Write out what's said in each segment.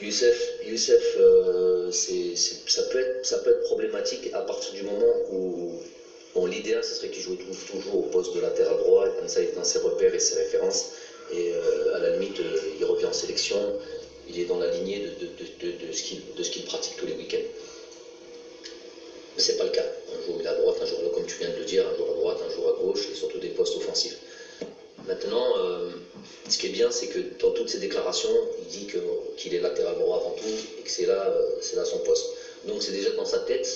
Youssef, ça peut être problématique à partir du moment où bon, l'idéal, ce serait qu'il joue toujours au poste de latéral droit, et comme ça il est dans ses repères et ses références, et à la limite, il revient en sélection, il est dans la lignée de ce qu'il pratique tous les week-ends. Mais c'est pas le cas. Un jour il est à droite, un jour, comme tu viens de le dire, un jour à droite, un jour à gauche, et surtout des postes offensifs. Maintenant, ce qui est bien, c'est que dans toutes ses déclarations, il dit qu'il est latéral droit avant tout et que c'est là son poste. Donc c'est déjà dans sa tête.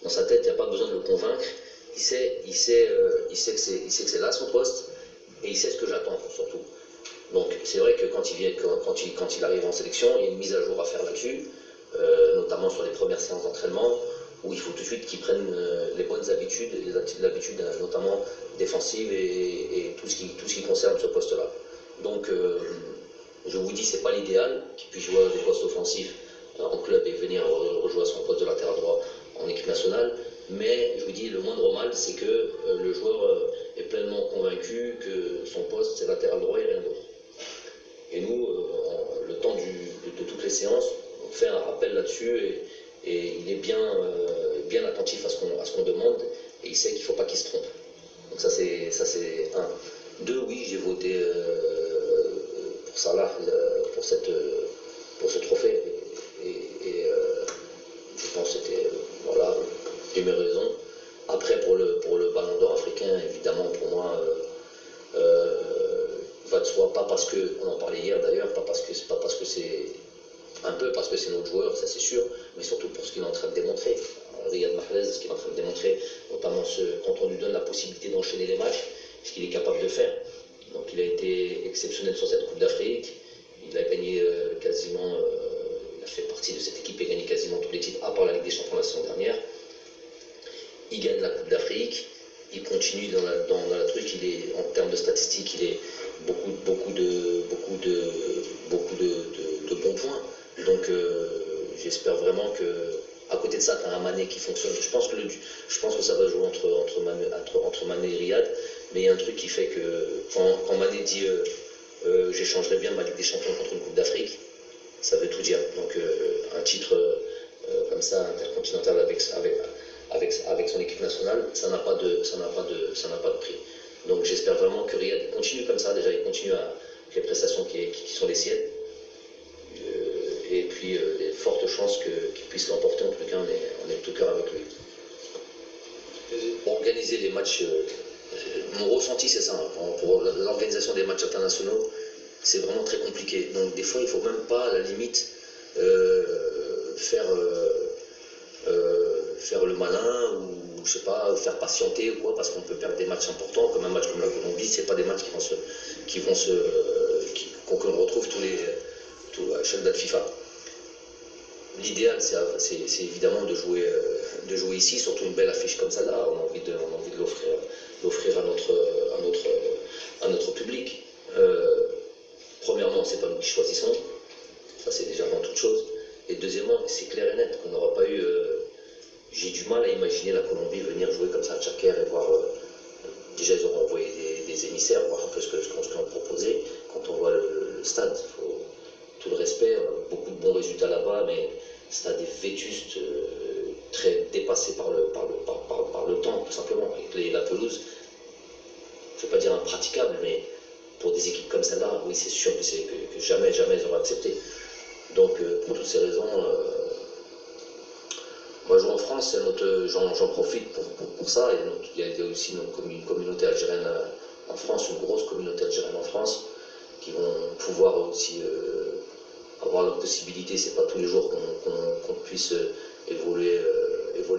Dans sa tête, il n'y a pas besoin de le convaincre. Il sait que c'est là son poste et il sait ce que j'attends surtout. Donc c'est vrai que quand il arrive en sélection, il y a une mise à jour à faire là-dessus, notamment sur les premières séances d'entraînement, où il faut tout de suite qu'il prenne les bonnes habitudes, les habitudes notamment défensives et tout ce qui concerne ce poste-là. Donc je vous dis, c'est pas l'idéal qu'il puisse jouer des postes offensifs en club et venir rejouer à son poste de latéral droit en équipe nationale, mais je vous dis, le moindre mal, c'est que le joueur est pleinement convaincu que son poste c'est latéral droit et rien d'autre. Et nous, le temps de toutes les séances, on fait un rappel là-dessus et il est bien attentif à ce qu'on demande et il sait qu'il ne faut pas qu'il se trompe. Donc ça c'est un. Deux, oui, j'ai voté pour Salah, pour ce trophée et je pense que c'était voilà, j'ai mes raisons. Après pour le Ballon d'Or africain, évidemment pour moi va de soi, pas parce que, on en parlait hier d'ailleurs, pas parce que c'est un peu parce que c'est notre joueur, ça c'est sûr, mais surtout pour ce qu'il est en train de démontrer. Riyad Mahrez, ce qu'il est en train de démontrer, notamment quand on lui donne la possibilité d'enchaîner les matchs, ce qu'il est capable de faire. Donc il a été exceptionnel sur cette Coupe d'Afrique, il a gagné quasiment, il a fait partie de cette équipe et gagné quasiment tous les titres, à part la Ligue des Champions la saison dernière. Il gagne la Coupe d'Afrique, il continue dans la truc, en termes de statistiques, il est beaucoup de bons points. Donc j'espère vraiment que, à côté de ça, tu as un Mané qui fonctionne. Je pense que ça va jouer entre Mané et Riyad, mais il y a un truc qui fait que quand Mané dit j'échangerais bien ma Ligue des Champions contre une Coupe d'Afrique, ça veut tout dire. Donc un titre comme ça, intercontinental avec son équipe nationale, ça n'a pas de prix. Donc j'espère vraiment que Riyad continue comme ça, déjà il continue avec les prestations qui sont les siennes. Et puis il y a de fortes chances qu'il puisse l'emporter, en tout cas on est de tout cœur avec lui. Pour organiser les matchs, mon ressenti c'est ça, hein, pour l'organisation des matchs internationaux, c'est vraiment très compliqué. Donc des fois il ne faut même pas, à la limite, faire le malin ou je sais pas, faire patienter ou quoi, parce qu'on peut perdre des matchs importants, comme un match comme la Colombie, c'est pas des matchs qu'on retrouve à chaque date FIFA. L'idéal, c'est évidemment de jouer ici, surtout une belle affiche comme celle-là. On a envie de l'offrir à notre public. Premièrement, c'est pas nous qui choisissons, ça c'est déjà avant toute chose. Et deuxièmement, c'est clair et net qu'on n'aura pas eu. J'ai du mal à imaginer la Colombie venir jouer comme ça à Tchaker et voir. Déjà, ils auront envoyé des émissaires, voir un peu ce qu'on proposait. Quand on voit le stade, il faut tout le respect, on a beaucoup de bons résultats là-bas, mais stade est vétuste, très dépassé par le temps, tout simplement. Avec la pelouse, je ne vais pas dire impraticable, mais pour des équipes comme celle-là, oui, c'est sûr que jamais ils auraient accepté. Donc, pour toutes ces raisons, moi, jouer en France, j'en profite pour ça. Il y a aussi une communauté algérienne en France, une grosse communauté algérienne en France, qui vont pouvoir aussi avoir leur possibilité. C'est pas tous les jours qu'on puisse évoluer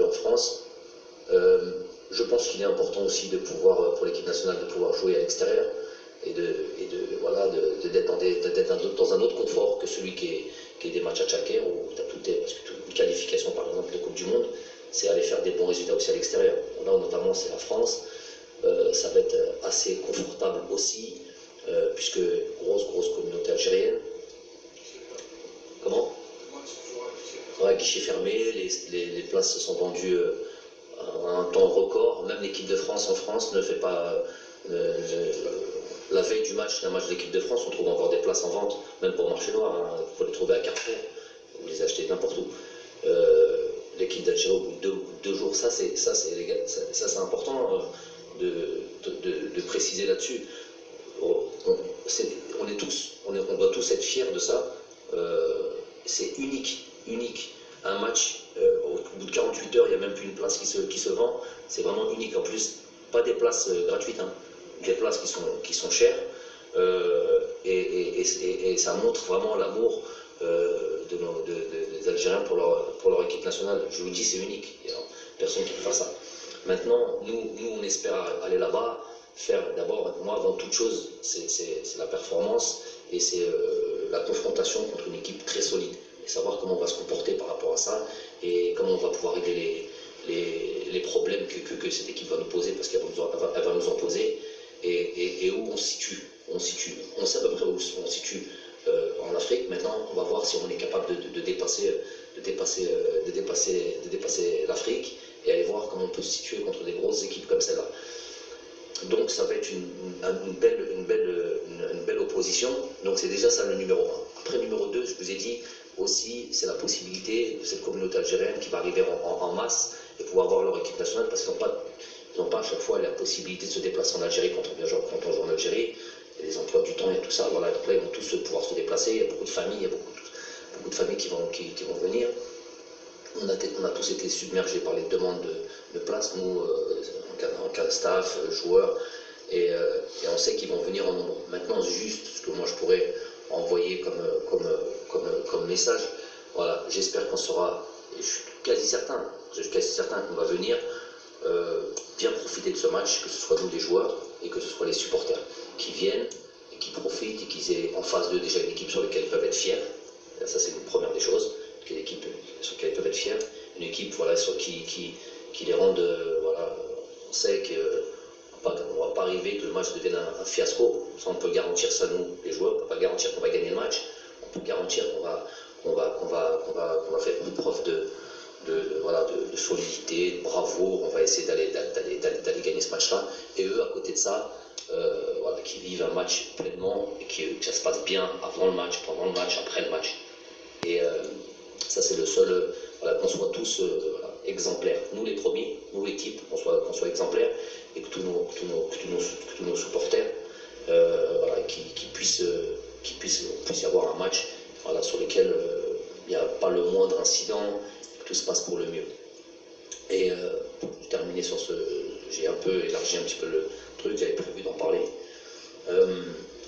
en France. Je pense qu'il est important aussi de pouvoir, pour l'équipe nationale, de pouvoir jouer à l'extérieur et d'être dans un autre confort que celui qui est des matchs à Tchaker où tu as tout parce que une qualification par exemple de Coupe du Monde, c'est aller faire des bons résultats aussi à l'extérieur. Là notamment c'est la France, ça va être assez confortable aussi, puisque grosse communauté algérienne. Comment? Ouais, guichet fermé, les places se sont vendues à un temps record. Même l'équipe de France en France ne fait pas. La veille d'un match de l'équipe de France, on trouve encore des places en vente, même pour marché noir, il faut les trouver à Carrefour. vous les achetez n'importe où. L'équipe d'Algérie au bout de 2 jours, ça c'est important de préciser là-dessus. On doit tous être fiers de ça. C'est unique. Un match, au bout de 48 heures, il n'y a même plus une place qui se vend. C'est vraiment unique. En plus, pas des places gratuites, hein. Des places qui sont chères. Et ça montre vraiment l'amour des Algériens pour leur équipe nationale. Je vous dis, c'est unique. Il n'y a personne qui peut faire ça. Maintenant, nous on espère aller là-bas, faire d'abord, moi avant toute chose, c'est la performance et c'est la confrontation contre une équipe très solide. Et savoir comment on va se comporter par rapport à ça et comment on va pouvoir régler les problèmes que cette équipe va nous poser, parce qu'elle va nous en poser, et où on se situe. On sait à peu près où on se situe en Afrique. Maintenant, on va voir si on est capable de dépasser l'Afrique et aller voir comment on peut se situer contre des grosses équipes comme celle-là. Donc ça va être une belle opposition. Donc c'est déjà ça le numéro 1. Après, numéro 2, je vous ai dit aussi, c'est la possibilité de cette communauté algérienne qui va arriver en masse et pouvoir voir leur équipe nationale, parce qu'ils n'ont pas à chaque fois la possibilité de se déplacer en Algérie quand on joue en Algérie. Il y a les emplois du temps, il y a tout ça. Voilà, donc là, ils vont tous pouvoir se déplacer. Il y a beaucoup de familles, il y a beaucoup de familles qui vont venir. On a tous été submergés par les demandes de place, nous, en cas de staff, joueurs, et on sait qu'ils vont venir en nombre. Maintenant, juste ce que moi je pourrais envoyer comme message, voilà, j'espère qu'on sera, et je suis quasi certain qu'on va venir bien profiter de ce match, que ce soit nous les joueurs et que ce soit les supporters qui viennent et qui profitent et qu'ils aient en face d'eux déjà une équipe sur laquelle ils peuvent être fiers. Et ça, c'est une première des choses, une équipe sur laquelle ils peuvent être fiers, une équipe voilà, qui les rende, voilà, on sait qu'on ne va pas arriver que le match devienne un fiasco. Ça, on peut garantir ça, nous, les joueurs. On ne peut pas garantir qu'on va gagner le match. On peut garantir qu'on va faire une preuve de solidité, de bravoure. On va essayer d'aller gagner ce match-là. Et eux, à côté de ça, voilà, qui vivent un match pleinement et que ça se passe bien avant le match, pendant le match, après le match. Et ça, c'est le seul, voilà, qu'on soit tous voilà, exemplaires. Nous, les premiers, nous, l'équipe, qu'on soit exemplaires, et que tous nos supporters, voilà, qu'il puisse y avoir un match, voilà, sur lequel il n'y a pas le moindre incident, que tout se passe pour le mieux. Et pour terminer sur ce, j'ai un peu élargi un petit peu le truc, j'avais prévu d'en parler,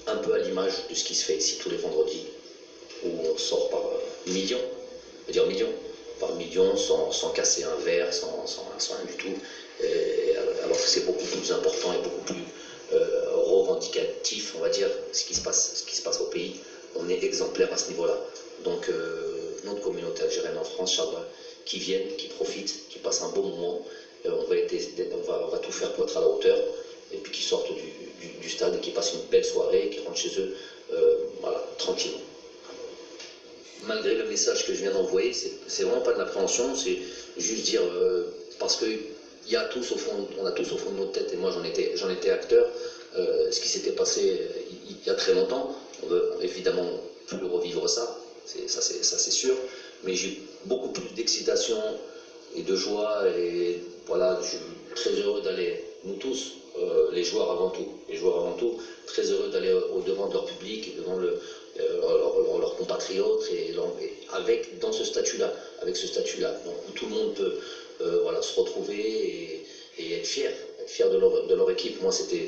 un peu à l'image de ce qui se fait ici tous les vendredis, où on sort par millions, on va dire millions, par millions, sans casser un verre, sans rien du tout, alors que c'est beaucoup plus important et beaucoup plus revendicatif, on va dire, ce qui se passe au pays. On est exemplaire à ce niveau-là. Donc notre communauté algérienne en France, Inch'Allah, qui viennent, qui profitent, qui passent un bon moment, on va tout faire pour être à la hauteur, et puis qui sortent du stade et qui passent une belle soirée, qui rentrent chez eux, voilà, tranquillement. Malgré le message que je viens d'envoyer, c'est vraiment pas de l'appréhension, c'est juste dire, parce que on a tous au fond de notre tête, et moi j'en étais acteur, ce qui s'était passé il y a très longtemps. On veut évidemment plus revivre ça, ça c'est sûr, mais j'ai beaucoup plus d'excitation et de joie, et voilà, je suis très heureux d'aller, nous tous, les joueurs avant tout, très heureux d'aller au-devant de leur public, devant leurs compatriotes, et dans ce statut-là, donc où tout le monde peut voilà, se retrouver et être fier de leur équipe. Moi, c'était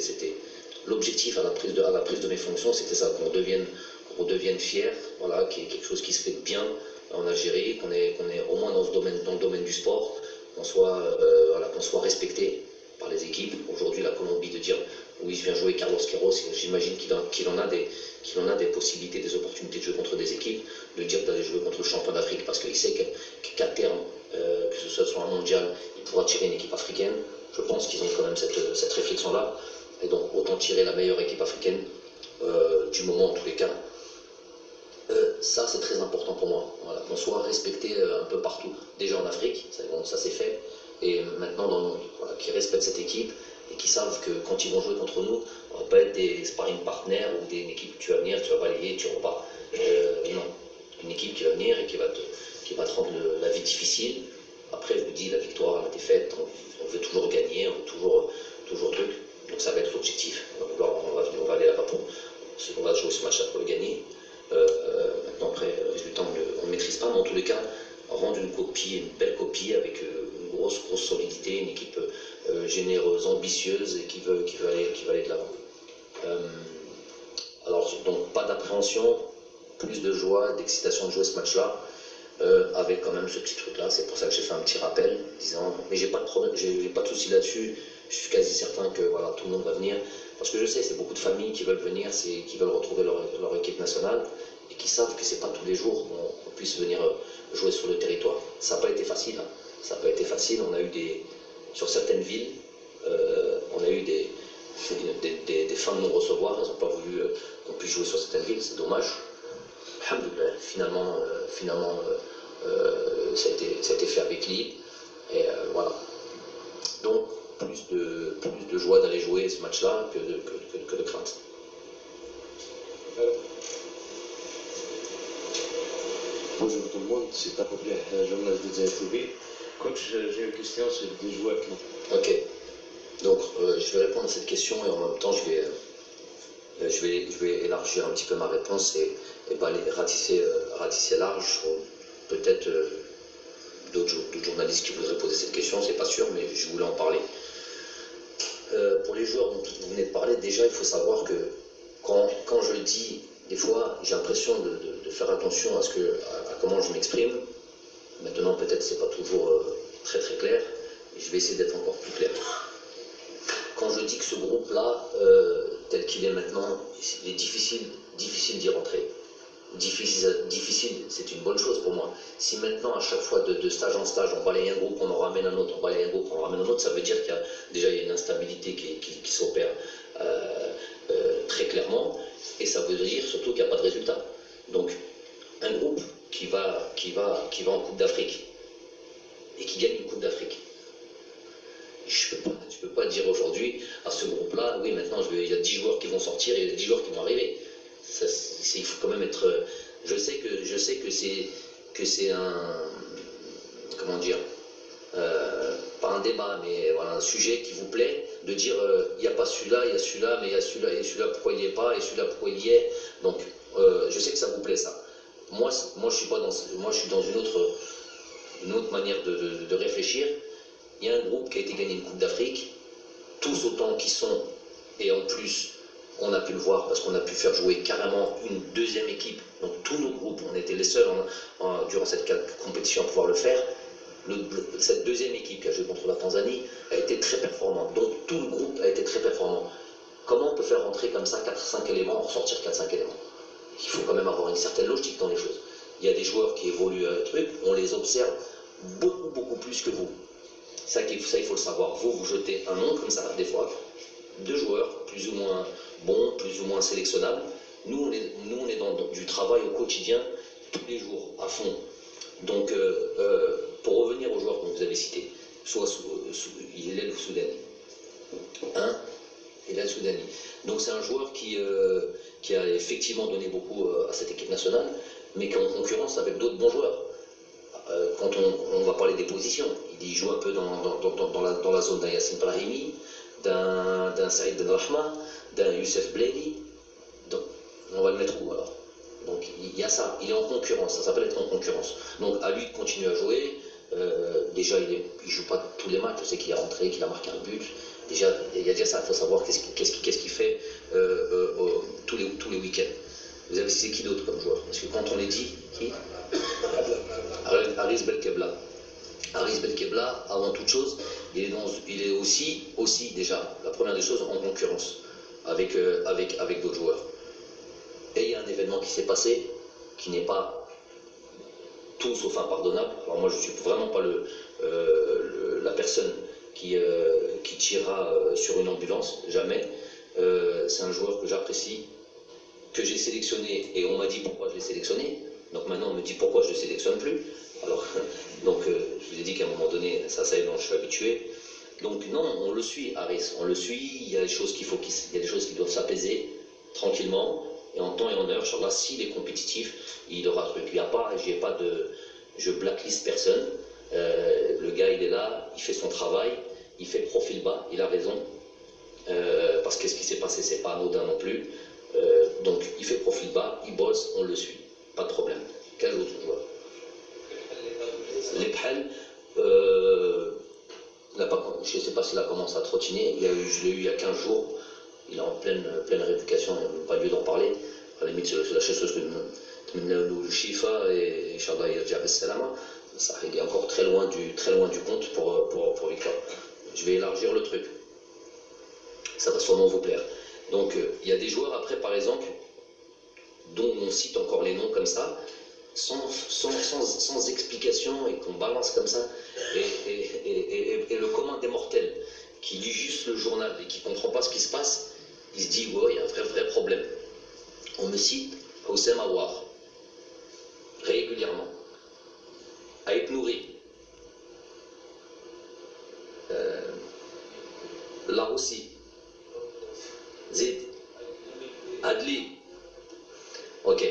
l'objectif à la prise de mes fonctions, c'était ça, qu'on devienne fier, voilà, qu'il y ait quelque chose qui se fait bien en Algérie, qu'on est au moins dans le domaine du sport, qu'on soit respecté par les équipes. Aujourd'hui, la Colombie, de dire oui, je viens jouer Carlos Queiroz, j'imagine qu'il en a des possibilités, des opportunités de jouer contre des équipes, de dire d'aller jouer contre le champion d'Afrique, parce qu'il sait qu'à terme, que ce soit sur un mondial, il pourra tirer une équipe africaine. Je pense qu'ils ont quand même cette réflexion-là, et donc autant tirer la meilleure équipe africaine du moment en tous les cas. Ça, c'est très important pour moi, voilà, qu'on soit respecté un peu partout, déjà en Afrique, ça c'est fait, et maintenant dans le monde, voilà, qu'ils respectent cette équipe et qu'ils savent que quand ils vont jouer contre nous, on va pas être des sparring partners ou des équipes, tu vas venir, tu vas balayer, tu repars. Non, une équipe qui va venir et qui va te rendre la vie difficile. Après, je vous dis, la victoire, la défaite, on veut toujours gagner, on veut toujours truc. Donc ça va être l'objectif. On va aller là-bas on va jouer ce match-là pour le gagner. Maintenant, après, le résultat, on ne maîtrise pas, mais en tous les cas, rendre une belle copie avec une grosse solidité, une équipe généreuse, ambitieuse et qui veut aller de l'avant. Alors, donc, pas d'appréhension, plus de joie, d'excitation de jouer ce match-là, avec quand même ce petit truc-là. C'est pour ça que j'ai fait un petit rappel, disant, mais j'ai pas de problème, j'ai pas de souci là-dessus. Je suis quasi certain que voilà, tout le monde va venir. Parce que je sais, c'est beaucoup de familles qui veulent venir, qui veulent retrouver leur équipe nationale et qui savent que c'est pas tous les jours qu'on puisse venir jouer sur le territoire. Ça n'a pas été facile. Hein. Ça n'a pas été facile. On a eu sur certaines villes, on a eu des fins de non-recevoir. Ils n'ont pas voulu qu'on puisse jouer sur certaines villes. C'est dommage. Alhamdoulilah, finalement, ça a été fait avec Lille. Et voilà. Donc, plus de joie d'aller jouer ce match-là que de crainte. Bonjour tout le monde, c'est Tapoblia, journaliste de ZFTV. Coach, j'ai une question sur des joueurs qui... Ok, donc je vais répondre à cette question et en même temps je vais élargir un petit peu ma réponse et aller ratisser large sur peut-être d'autres journalistes qui voudraient poser cette question, c'est pas sûr, mais je voulais en parler. Pour les joueurs dont vous venez de parler, déjà il faut savoir que quand je le dis, des fois j'ai l'impression de faire attention à comment je m'exprime. Maintenant peut-être c'est pas toujours très clair, et je vais essayer d'être encore plus clair. Quand je dis que ce groupe-là, tel qu'il est maintenant, il est difficile d'y rentrer. Difficile, c'est une bonne chose pour moi. Si maintenant, à chaque fois, de stage en stage, on balaye un groupe, on en ramène un autre, on balaye un groupe, on en ramène un autre, ça veut dire qu'il y a une instabilité qui s'opère très clairement, et ça veut dire surtout qu'il n'y a pas de résultat. Donc, un groupe qui va en Coupe d'Afrique, et qui gagne une Coupe d'Afrique, je ne peux pas dire aujourd'hui à ce groupe-là, oui, maintenant, il y a 10 joueurs qui vont sortir et il y a 10 joueurs qui vont arriver. Il faut quand même être... Je sais que c'est un... Comment dire, pas un débat, mais voilà, un sujet qui vous plaît, de dire il n'y a pas celui-là, il y a celui-là, mais il y a celui-là, et celui-là pourquoi il n'y est pas, et celui-là pourquoi il y est. Donc je sais que ça vous plaît ça. Moi je suis dans une autre manière de réfléchir. Il y a un groupe qui a été gagné une Coupe d'Afrique, tous autant qu'ils sont, et en plus on a pu le voir parce qu'on a pu faire jouer carrément une deuxième équipe. Donc tous nos groupes, on était les seuls durant cette compétition à pouvoir le faire. Cette deuxième équipe qui a joué contre la Tanzanie a été très performante. Donc tout le groupe a été très performant. Comment on peut faire rentrer comme ça 4-5 éléments, ressortir 4-5 éléments? Il faut quand même avoir une certaine logique dans les choses. Il y a des joueurs qui évoluent à un truc, on les observe beaucoup plus que vous. Ça, il faut le savoir. Vous jetez un nom comme ça, des fois, 2 joueurs, plus ou moins bons, plus ou moins sélectionnables. Nous, on est dans du travail au quotidien, tous les jours, à fond. Donc, pour revenir aux joueurs que vous avez cités, il est le Soudani. Il est le Soudani. Donc, c'est un joueur qui a effectivement donné beaucoup à cette équipe nationale, mais qui est en concurrence avec d'autres bons joueurs. Quand on va parler des positions, il joue un peu dans la zone d'un Yassine Brahimi, d'un Saïd Ben Rahma, d'un Youssef Bleli. Donc, on va le mettre où alors? Donc il y a ça, il est en concurrence, ça s'appelle être en concurrence. Donc à lui de continuer à jouer. Déjà il joue pas tous les matchs, je sais qu'il est rentré, qu'il a marqué un but. Déjà il y a déjà ça, il faut savoir qu'est-ce qu'il fait tous les week-ends. Vous avez cité qui d'autre comme joueur? Parce que quand on les dit, qui? Haris Belkebla. Haris Belkebla, avant toute chose, il est aussi déjà, la première des choses, en concurrence avec d'autres joueurs. Et il y a un événement qui s'est passé, qui n'est pas tout sauf impardonnable. Alors moi je ne suis vraiment pas la personne qui tirera sur une ambulance, jamais. C'est un joueur que j'apprécie, que j'ai sélectionné, et on m'a dit pourquoi je l'ai sélectionné. Donc maintenant on me dit pourquoi je ne le sélectionne plus. Alors, donc je vous ai dit qu'à un moment donné, ça y est, je suis habitué. Donc non, on le suit, Haris, on le suit, il y a des choses il y a des choses qui doivent s'apaiser tranquillement. et en temps et en heure, Inch'Allah, s'il est compétitif, il aura un truc. Il n'y a pas, je blacklist personne. Le gars, il est là, il fait son travail, il fait profil bas, il a raison. Parce que ce qui s'est passé, c'est pas anodin non plus. Donc, il fait profil bas, il bosse, on le suit. Pas de problème. Quel autre joueur? Les Phal, je ne sais pas s'il a commencé à trottiner. Je l'ai eu il y a 15 jours. Il est en pleine rééducation, il n'y a même pas lieu d'en parler. À la limite, c'est la chose que nous Shifa et Inch'Allah Yarja Salama. Il est encore très loin du compte pour Victor. Je vais élargir le truc. Ça va sûrement vous plaire. Donc, il y a des joueurs après, par exemple, dont on cite encore les noms comme ça, sans explication et qu'on balance comme ça. Et le commun des mortels qui lit juste le journal et qui ne comprend pas ce qui se passe, il se dit, ouais, il y a un vrai problème. On me cite Houssem Aouar, régulièrement. Aït Nouri. Là aussi. Zid. Adli. Ok.